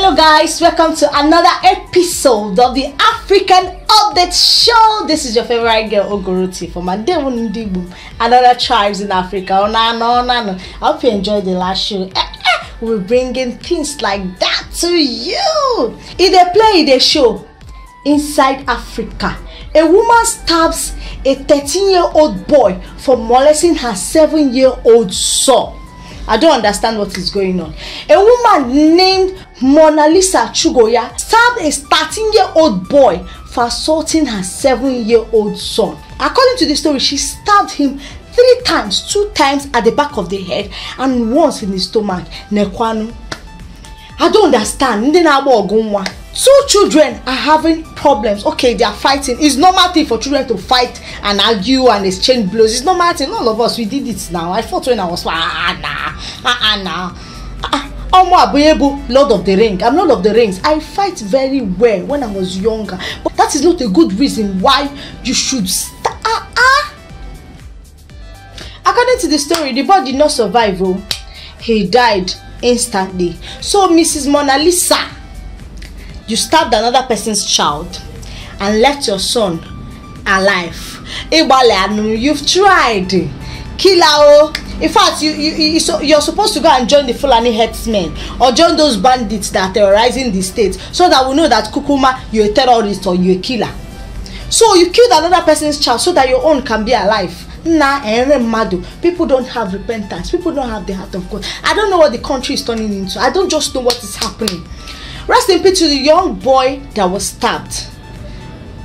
Hello guys, welcome to another episode of the African Update Show. This is your favorite girl Ogoroti from another tribes in Africa. I hope you enjoyed the last show. We're bringing things like that to you. If they play the show inside Africa, a woman stabs a 13-year-old boy for molesting her 7-year-old son. I don't understand what is going on. A woman named Mona Lisa Chugoya stabbed a 13-year-old boy for assaulting her 7-year-old son. According to the story, she stabbed him 3 times, 2 times at the back of the head and once in the stomach. Nekwanu. I don't understand. 2 children are having problems. Okay, they are fighting. It's normal thing for children to fight and argue and exchange blows. It's normal thing. All of us, we did it now. I fought when I was Lord of the Ring. I'm Lord of the Rings. I fight very well when I was younger. But that is not a good reason why you should According to the story, the boy did not survive. He died instantly. So Mrs. Mona Lisa, you stabbed another person's child and left your son alive. You've tried. Killer. In fact, you're supposed to go and join the Fulani herdsmen or join those bandits that are terrorizing the state so that we know that Kukuma, you're a terrorist or you're a killer. So you killed another person's child so that your own can be alive. People don't have repentance. People don't have the heart of God. I don't know what the country is turning into. I don't just know what is happening. Rest in peace to the young boy that was stabbed.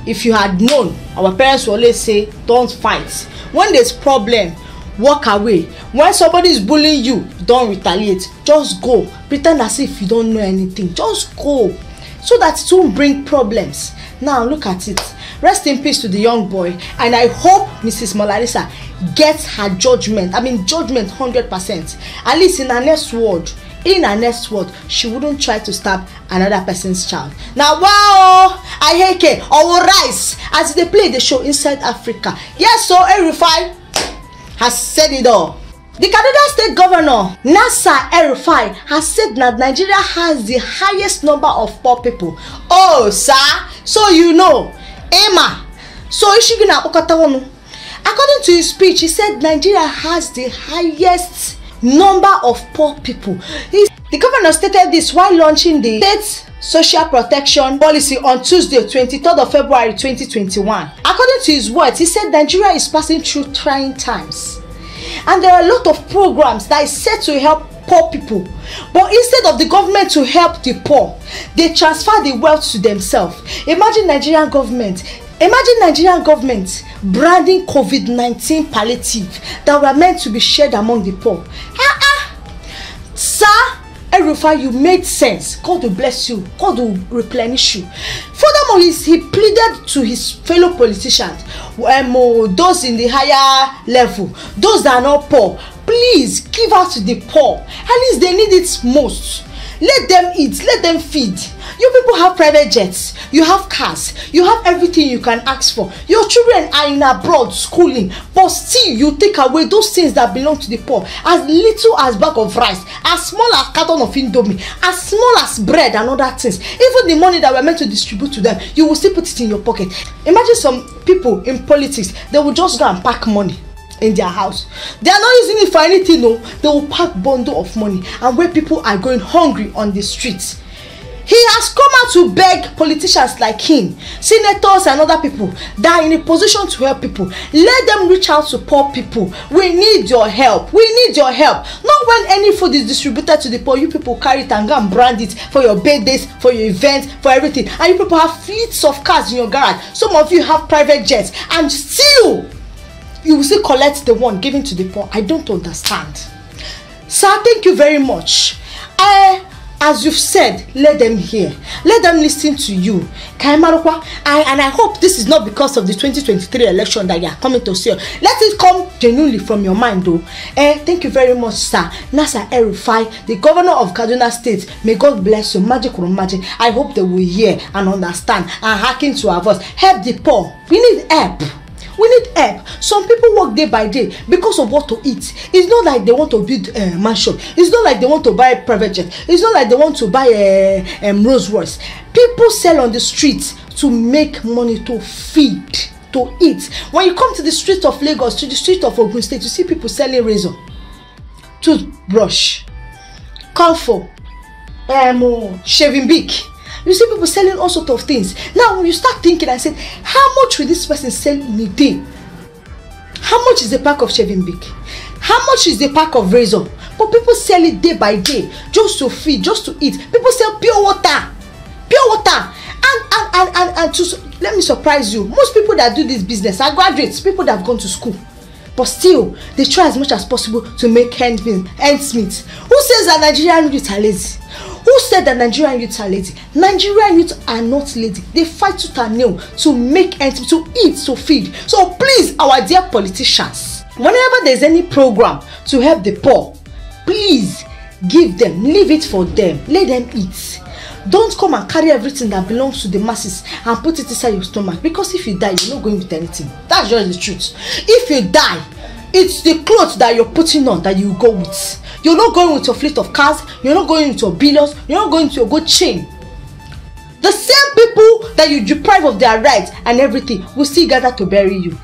If you had known, our parents will always say, don't fight. When there's problem, walk away. When somebody is bullying you, don't retaliate. Just go. Pretend as if you don't know anything. Just go. So that it won't bring problems. Now look at it. Rest in peace to the young boy. And I hope Mrs. Mona Lisa gets her judgment. I mean judgment 100%. At least in her next word. In her next word, she wouldn't try to stab another person's child. Now, wow, I hate it. Our rise as they play the show inside Africa. Yes, so El-Rufai has said it all. The Kaduna State Governor, Nasser El-Rufai, has said that Nigeria has the highest number of poor people. Oh, sir, so you know, Emma. So according to his speech, he said Nigeria has the highest number of poor people. The governor stated this while launching the state social protection policy on Tuesday, 23rd of February 2021. According to his words, he said Nigeria is passing through trying times and there are a lot of programs that is set to help poor people, but instead of the government to help the poor, they transfer the wealth to themselves. Imagine Nigerian government branding COVID-19 palliative that were meant to be shared among the poor. Sir El-Rufai, you made sense. God will bless you. God will replenish you. Furthermore, he pleaded to his fellow politicians, those in the higher level, those that are not poor, please give out to the poor. At least they need it most. Let them eat, let them feed. You people have private jets, you have cars, you have everything you can ask for. Your children are in abroad schooling, but still you take away those things that belong to the poor. As little as bag of rice, as small as carton of indomie, as small as bread and other things. Even the money that we're meant to distribute to them, you will still put it in your pocket. Imagine some people in politics, they will just go and pack money in their house. They are not using it for anything. No, they will pack bundle of money, and where people are going hungry on the streets. He has come out to beg politicians like him, senators and other people that are in a position to help people. Let them reach out to poor people. We need your help. We need your help. Not when any food is distributed to the poor, you people carry it and go and brand it for your birthdays, for your events, for everything. And you people have fleets of cars in your garage. Some of you have private jets, and still you will still collect the one given to the poor. I don't understand. Sir, thank you very much. As you've said, let them hear. Let them listen to you. And I hope this is not because of the 2023 election that you are coming to see. Let it come genuinely from your mind though. Thank you very much, sir. Nasser El-Rufai, the governor of Kaduna State. May God bless you. Magic. I hope they will hear and understand and hearken to our voice. Help the poor. We need help. We need help. Some people work day by day because of what to eat. It's not like they want to build a mansion. It's not like they want to buy a private jet. It's not like they want to buy a Rolls Royce. People sell on the streets to make money, to feed, to eat. When you come to the street of Lagos, to the street of Ogun State, you see people selling razor, toothbrush, comfort, shaving beak. You see people selling all sorts of things. Now when you start thinking and say, how much will this person sell in a day? How much is the pack of shaving beak? How much is the pack of razor? But people sell it day by day, just to feed, just to eat. People sell pure water, and to let me surprise you. Most people that do this business are graduates, people that have gone to school, but still they try as much as possible to make ends meet. Who says that Nigerian youth are lazy? Who said that Nigerian youth are lazy? Nigerian youth are not lazy. They fight tooth and nail to make ends meet, to eat, to feed. So please, our dear politicians, whenever there's any program to help the poor, please give them, leave it for them, let them eat. Don't come and carry everything that belongs to the masses and put it inside your stomach, because if you die, you're not going with anything. That's just the truth. If you die, it's the clothes that you're putting on that you go with. You're not going with your fleet of cars, you're not going with your billions, you're not going to your gold chain. The same people that you deprive of their rights and everything will still gather to bury you.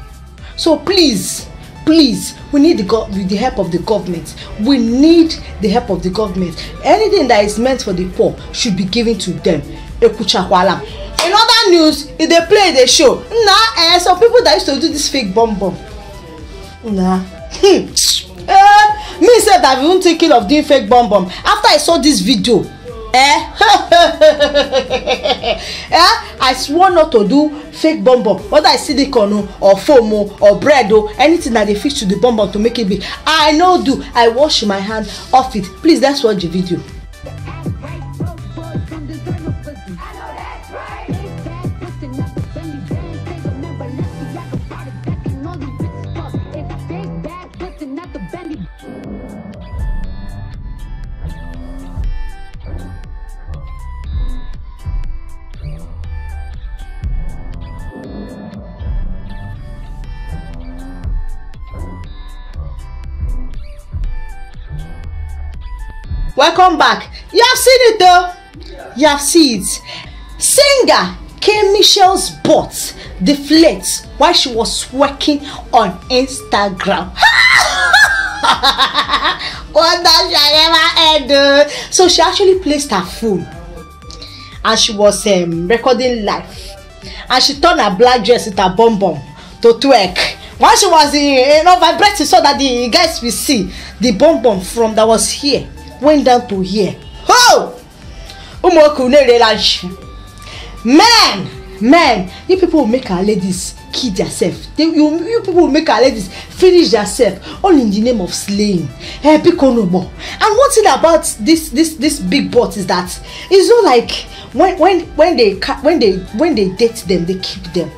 So please, we need the help of the government. We need the help of the government. Anything that is meant for the poor should be given to them. In other news, if they play the show, some people that used to do this fake bomb. Me said I've even thinking of doing fake bomb. After I saw this video, I swore not to do fake bomb, whether I silicone or foam or bread or anything that they fix to the bomb to make it big. I know do. I wash my hand off it. Please, let's watch the video. Welcome back. You have seen it though. You have seen it. Singer K. Michelle's butt deflates while she was twerking on Instagram. What does she ever end? So she actually placed her phone and she was recording live, and she turned her black dress with her bum to twerk. While she was vibrating so that the guys will see the bum from that was here went down to here. Oh! Man, you people will make our ladies kill themselves. You people will make our ladies finish themselves all in the name of slaying. And one thing about this big butt is that it's not like when they date them, they keep them.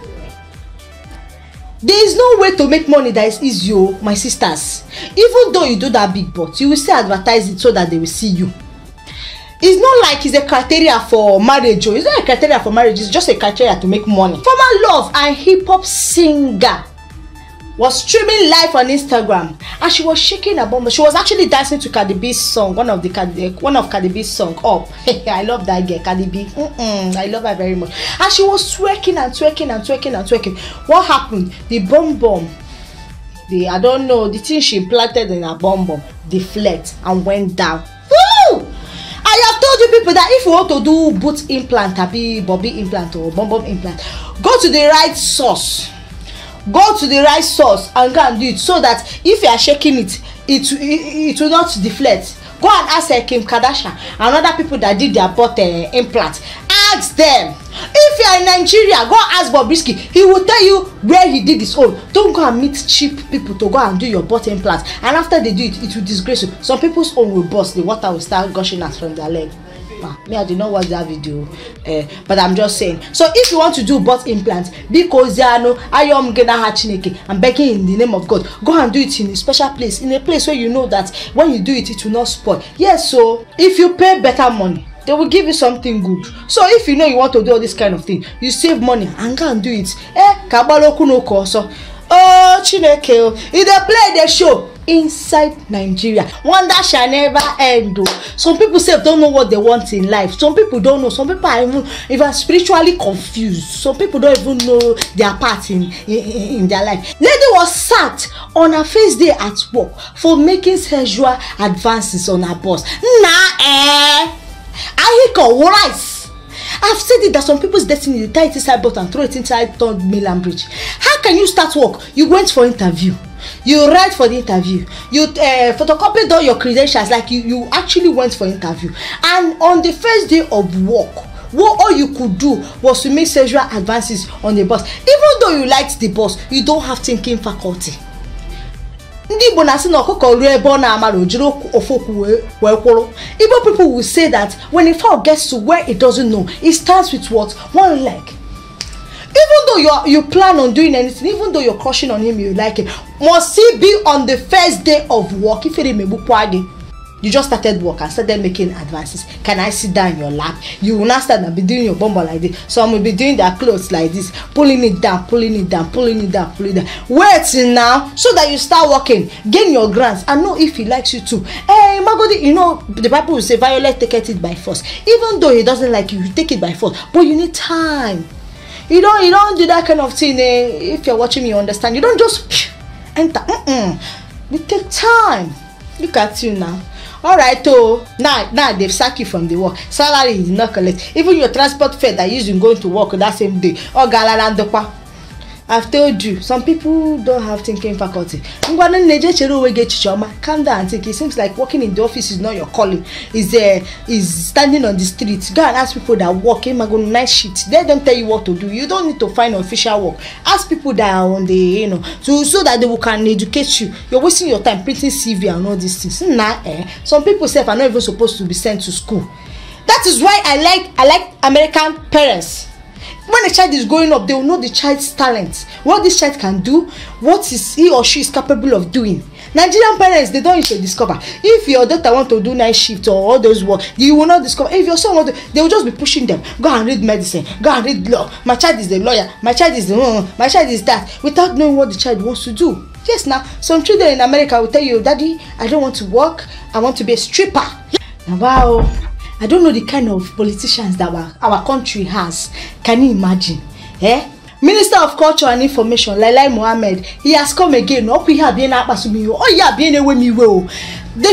There is no way to make money that is easy, my sisters. Even though you do that big butt, you will still advertise it so that they will see you. It's not like it's a criteria for marriage. It's not a criteria for marriage. It's just a criteria to make money. Former love and hip-hop singer was streaming live on Instagram, and she was shaking her bum. She was actually dancing to Cardi B's song, one of Cardi B's song, Up. I love that girl, Cardi B. I love her very much. And she was twerking and twerking and twerking and twerking. What happened? The bum, I don't know, the thing she implanted in her bum deflect and went down. Woo! I have told you people that if you want to do boot implant, bobby implant or bum implant, go to the right source. Go to the right source and go and do it, so that if you are shaking it will not deflect. Go and ask Kim Kardashian and other people that did their butt implant. Ask them. If you are in Nigeria, go ask Bobrisky. He will tell you where he did his own. Don't go and meet cheap people to go and do your butt implant, and after they do it, it will disgrace you. Some people's own will burst. The water will start gushing out from their leg. Me, I did not watch that video, but I'm just saying. So if you want to do butt implant, because I'm begging in the name of God, go and do it in a special place, in a place where you know that when you do it, it will not spoil. Yes, so if you pay better money, they will give you something good. So if you know you want to do all this kind of thing, you save money and go and do it. Oh, Chineke, if they play the show inside Nigeria, wonder shall never end. Some people say don't know what they want in life. Some people don't know. Some people are even spiritually confused. Some people don't even know their part in their life. Lady was sacked on her first day at work for making sexual advances on her boss. I call rice. I've said it that some people's destiny, they tie it inside boat and throw it inside third mainland bridge. How can you start work? You went for interview. You write for the interview. You photocopied all your credentials, like you actually went for interview. And on the first day of work, what all you could do was to make sexual advances on the boss. Even though you liked the boss, you don't have thinking faculty. Igbo people will say that when a fowl gets to where it doesn't know, it starts with what? One leg. Even though you plan on doing anything, even though you're crushing on him, you like him, must he be on the first day of work? If you just started work and started making advances, can I sit down in your lap? You will not start and be doing your bumble like this. Some will be doing their clothes like this, pulling it down, pulling it down, pulling it down, pulling it down. Wait till now so that you start working, gain your grants, and know if he likes you too. Hey, Magodi, you know the Bible will say, "Violate, take it by force." Even though he doesn't like you, you take it by force, but you need time. You don't do that kind of thing. If you're watching me, you understand. You don't just enter. You take time. Look at you now. All right, now they've sacked you from the work. Salary is not collect. Even your transport fare that you use in going to work that same day. Oh, Galalandokwa. I've told you, some people don't have thinking faculty. Calm down and think. It seems like working in the office is not your calling. Is standing on the streets. Go and ask people that work in night shift. They don't tell you what to do. You don't need to find official work. Ask people that are on the so that they can educate you. You're wasting your time printing CV and all these things. Some people say are not even supposed to be sent to school. That is why I like American parents. When a child is growing up, they will know the child's talent, what this child can do, what is he or she is capable of doing. Nigerian parents, they don't even discover. If your daughter want to do night shift or all those work, you will not discover. If your son want to, they will just be pushing them. Go and read medicine. Go and read law. My child is the lawyer. My child is the my child is that, without knowing what the child wants to do. Yes, now some children in America will tell you, "Daddy, I don't want to work. I want to be a stripper." Wow. I don't know the kind of politicians that our country has. Can you imagine? Minister of Culture and Information, Lai Mohammed, he has come again. They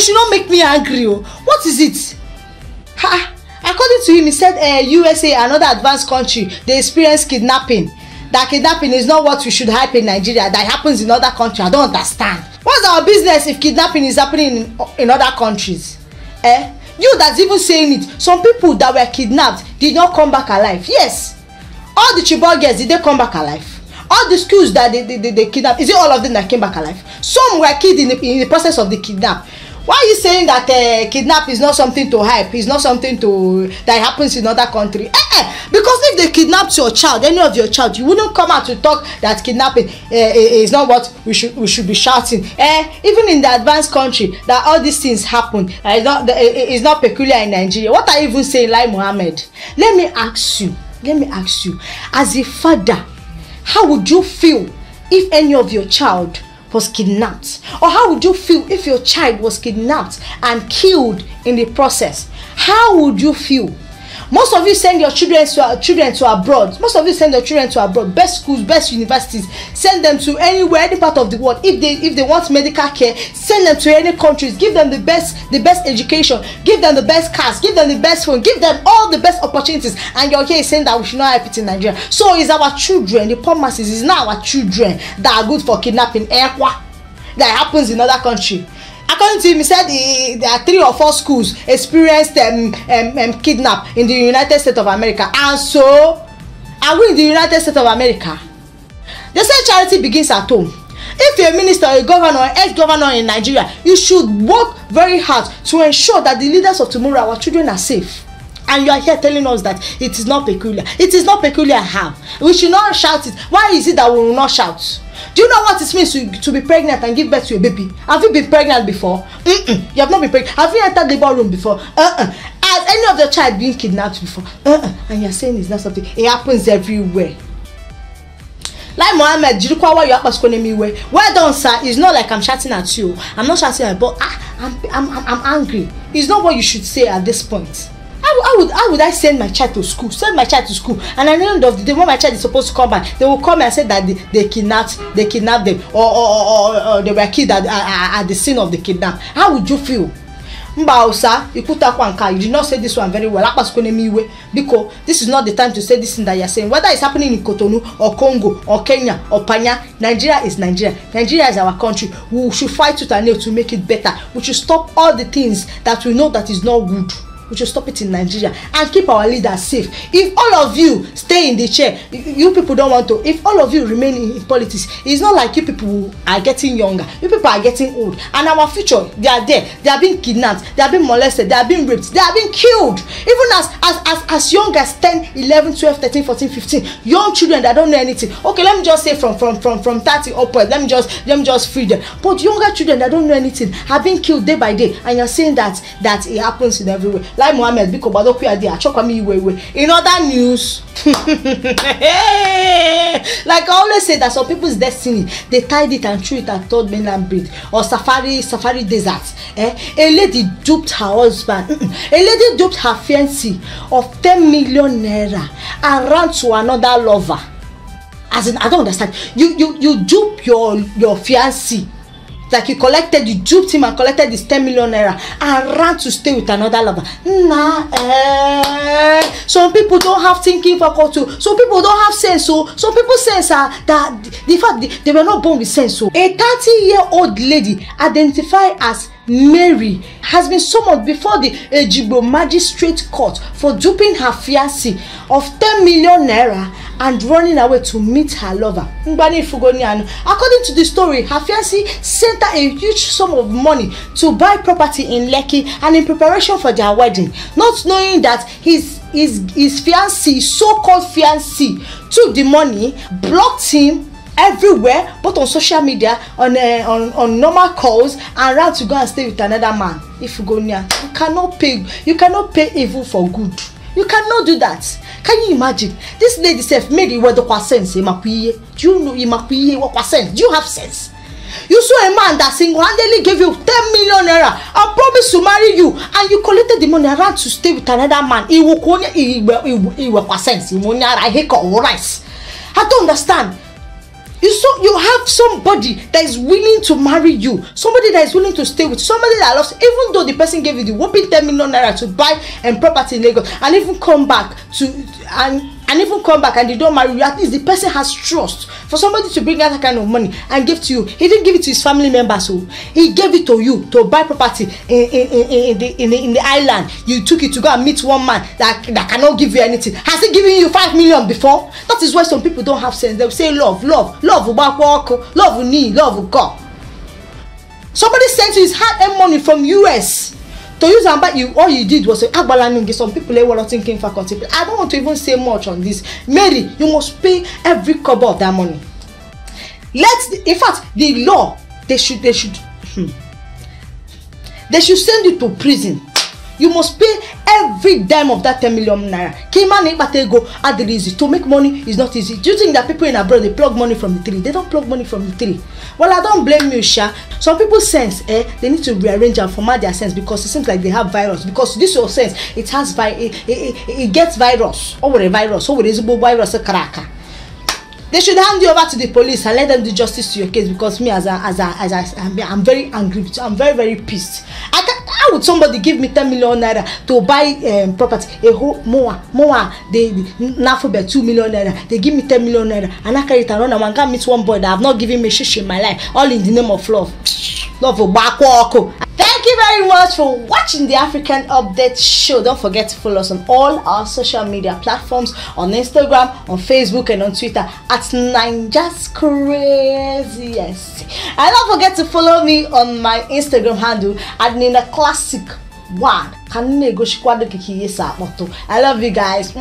should not make me angry. What is it? According to him, he said USA, another advanced country, they experience kidnapping. That kidnapping is not what we should hype in Nigeria. That happens in other countries. I don't understand. What's our business if kidnapping is happening in other countries? You that's even saying it. Some people that were kidnapped did not come back alive. Yes. All the Chibok girls, did they come back alive? All the schools that they kidnapped, is it all of them that came back alive? Some were killed in the process of the kidnap. Why are you saying that kidnap is not something to hype? It's not something that happens in other countries? Because if they kidnapped your child, any of your child, you wouldn't come out to talk that kidnapping is not what we should be shouting. Even in the advanced country, that all these things happen. It's not peculiar in Nigeria. What are you even saying, Lai Mohammed? Let me ask you, as a father, how would you feel if any of your child was kidnapped? Or how would you feel if your child was kidnapped and killed in the process? How would you feel? Most of you send your children to abroad. Most of you send your children to abroad. Best schools, best universities. Send them to anywhere, any part of the world. If they want medical care, send them to any countries. Give them the best education. Give them the best cars. Give them the best phone. Give them all the best opportunities. And you're here saying that we should not have it in Nigeria. So it's our children, the poor masses, it's not our children that are good for kidnapping. That happens in other countries. According to him, he said there are 3 or 4 schools experienced kidnap in the United States of America. And so, are we in the United States of America? They say charity begins at home. If you're a minister, a governor, or ex-governor in Nigeria, you should work very hard to ensure that the leaders of tomorrow, our children, are safe. And you are here telling us that it is not peculiar. It is not peculiar how? We should not shout it. Why is it that we will not shout? Do you know what it means to be pregnant and give birth to a baby? Have you been pregnant before? You have not been pregnant. Have you entered the labor room before? Has any of your child been kidnapped before? And you're saying it's not something. It happens everywhere. Like Mohammed, Jirukwa, you are me way. Well done, sir. It's not like I'm shouting at you. I'm not shouting at you, but I'm angry. It's not what you should say at this point. How would I send my child to school? Send my child to school, and at the end of the day, when my child is supposed to come back, they will come and say that they kidnapped them, or they were killed at the scene of the kidnap. How would you feel? Mbausa, you put up one car. You did not say this one very well. Because this is not the time to say this thing that you're saying. Whether it's happening in Cotonou or Congo or Kenya or Panya, Nigeria is Nigeria. Nigeria is our country. We should fight tooth and nail to make it better. We should stop all the things that we know that is not good. We should stop it in Nigeria and keep our leaders safe. If all of you stay in the chair, you people don't want to. If all of you remain in politics, it's not like you people are getting younger. You people are getting old. And our future, they are there. They are being kidnapped. They are being molested. They are being raped. They are being killed. Even as young as 10, 11, 12, 13, 14, 15. Young children that don't know anything. Okay, let me just say from 30 upwards. Let me just free them. But younger children that don't know anything have been killed day by day. And you're saying that it happens in everywhere. Like Mohammed, in other news, like I always say, that some people's destiny, they tied it and threw it at third mainland bridge or safari desert. A lady duped her husband. A lady duped her fiancé of 10 million naira and ran to another lover. As in, I don't understand. You dupe your fiancé. Like you duped him and collected this 10 million naira and ran to stay with another lover. Some people don't have thinking faculty. Some people don't have sense. So some people sense that the fact they were not born with sense. So a 30-year-old lady identified as Mary has been summoned before the Ejigbo Magistrate Court for duping her fiancé of 10 million naira and running away to meet her lover. According to the story, her fiancé sent her a huge sum of money to buy property in Lekki and in preparation for their wedding, not knowing that his fiancé, so-called fiancé, took the money, blocked him everywhere, both on social media, on normal calls, and ran to go and stay with another man. If you go near, you cannot pay evil for good. You cannot do that. Can you imagine? This lady said, made it with the sense. Do you know what sense? Do you have sense? You saw a man that single-handedly gave you 10 million naira and promised to marry you, and you collected the money and ran to stay with another man. I don't understand. You have somebody that is willing to marry you, somebody that is willing to stay with, somebody that loves, even though the person gave you the whopping 10 million naira to buy property in Lagos, and even come back and they don't marry you. At least the person has trust for somebody to bring out that kind of money and give to you. He didn't give it to his family members, so he gave it to you to buy property in the island. You took it to go and meet one man that cannot give you anything. Has he given you 5 million before? That is why some people don't have sense. They will say love will need, love will go. Somebody sent you his hard-earned money from US to use and buy. All you did was say, some people were thinking faculty. I don't want to even say much on this. Mary, you must pay every kobo of that money. In fact, the law, they should send you to prison. You must pay every dime of that 10 million naira. To make money is not easy. Do you think that people in abroad, they plug money from the tree? They don't plug money from the tree. Well, I don't blame you, Sha. Some people sense, they need to rearrange and format their sense because it seems like they have virus. Because this your sense, it has it gets virus. Over a virus, over a virus, a cracker. They should hand you over to the police and let them do justice to your case, because me I'm very angry. I'm very, very pissed. How would somebody give me 10 million naira to buy property? A whole more they now for 2 million naira. They give me 10 million naira and I carry it around and I can meet one boy that have not given me shish in my life, all in the name of love. Love for backwalk. Thank you very much for watching the African Update Show. Don't forget to follow us on all our social media platforms, on Instagram, on Facebook, and on Twitter at Ninjas Craziest. And don't forget to follow me on my Instagram handle at Nina Classic 1. I love you guys.